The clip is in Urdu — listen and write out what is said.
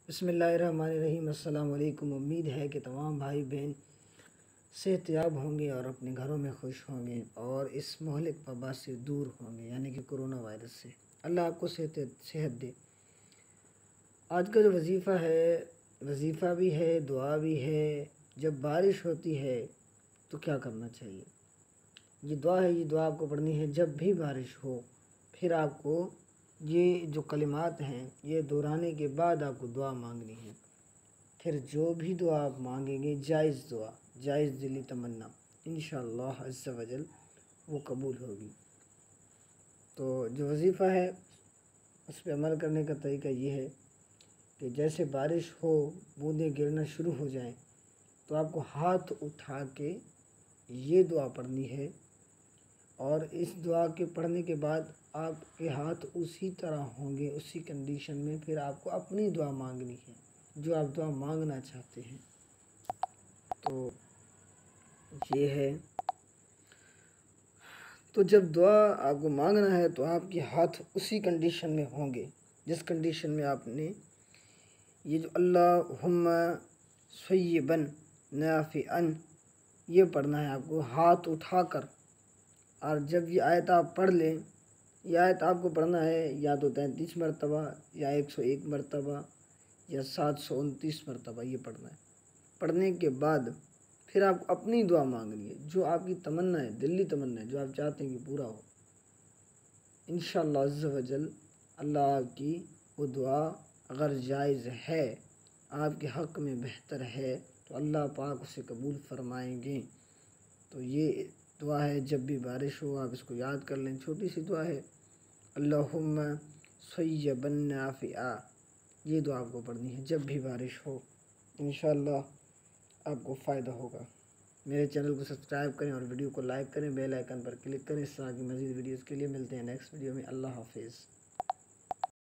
بسم اللہ الرحمن الرحیم۔ السلام علیکم۔ امید ہے کہ تمام بھائی بہن صحت یاب ہوں گے اور اپنے گھروں میں خوش ہوں گے اور اس مہلک وبا سے دور ہوں گے، یعنی کہ کرونا وائرس سے۔ اللہ آپ کو صحت دے۔ آج کا جو وظیفہ بھی ہے، دعا بھی ہے۔ جب بارش ہوتی ہے تو کیا کرنا چاہیے؟ یہ دعا ہے، یہ دعا آپ کو پڑھنی ہے جب بھی بارش ہو۔ پھر آپ کو یہ جو کلمات ہیں یہ دہرانے کے بعد آپ کو دعا مانگنی ہے۔ پھر جو بھی دعا آپ مانگیں گے، جائز دعا، جائز دلی تمنا، انشاءاللہ عز و جل وہ قبول ہوگی۔ تو جو وظیفہ ہے اس پہ عمل کرنے کا طریقہ یہ ہے کہ جیسے بارش ہو، بوندیں گرنا شروع ہو جائیں تو آپ کو ہاتھ اٹھا کے یہ دعا پڑھنی ہے، اور اس دعا کے پڑھنے کے بعد آپ کے ہاتھ اسی طرح ہوں گے، اسی کنڈیشن میں۔ پھر آپ کو اپنی دعا مانگنی ہے جو آپ دعا مانگنا چاہتے ہیں۔ تو یہ ہے، تو جب دعا آپ کو مانگنا ہے تو آپ کے ہاتھ اسی کنڈیشن میں ہوں گے جس کنڈیشن میں آپ نے یہ جو اللہم صیبا نافعا یہ پڑھنا ہے آپ کو ہاتھ اٹھا کر۔ اور جب یہ آیت آپ پڑھ لیں، یہ آیت آپ کو پڑھنا ہے یا تو 33 مرتبہ یا 101 مرتبہ یا 729 مرتبہ، یہ پڑھنا ہے۔ پڑھنے کے بعد پھر آپ کو اپنی دعا مانگنی ہے، جو آپ کی تمنا ہے، دلی تمنا ہے، جو آپ چاہتے ہیں کہ پورا ہو۔ انشاءاللہ عز و جل اللہ آپ کی وہ دعا اگر جائز ہے، آپ کے حق میں بہتر ہے، تو اللہ پاک اسے قبول فرمائیں گے۔ تو یہ دعا ہے، جب بھی بارش ہو آپ اس کو یاد کر لیں۔ چھوٹی سی دعا ہے، اللہم صیبا نافعا، یہ دعا آپ کو پڑھنی ہے جب بھی بارش ہو۔ انشاءاللہ آپ کو فائدہ ہوگا۔ میرے چینل کو سبسکرائب کریں اور ویڈیو کو لائک کریں، بیل آئیکن پر کلک کریں۔ اس طرح کی مزید ویڈیوز کے لیے ملتے ہیں نیکسٹ ویڈیو میں۔ اللہ حافظ۔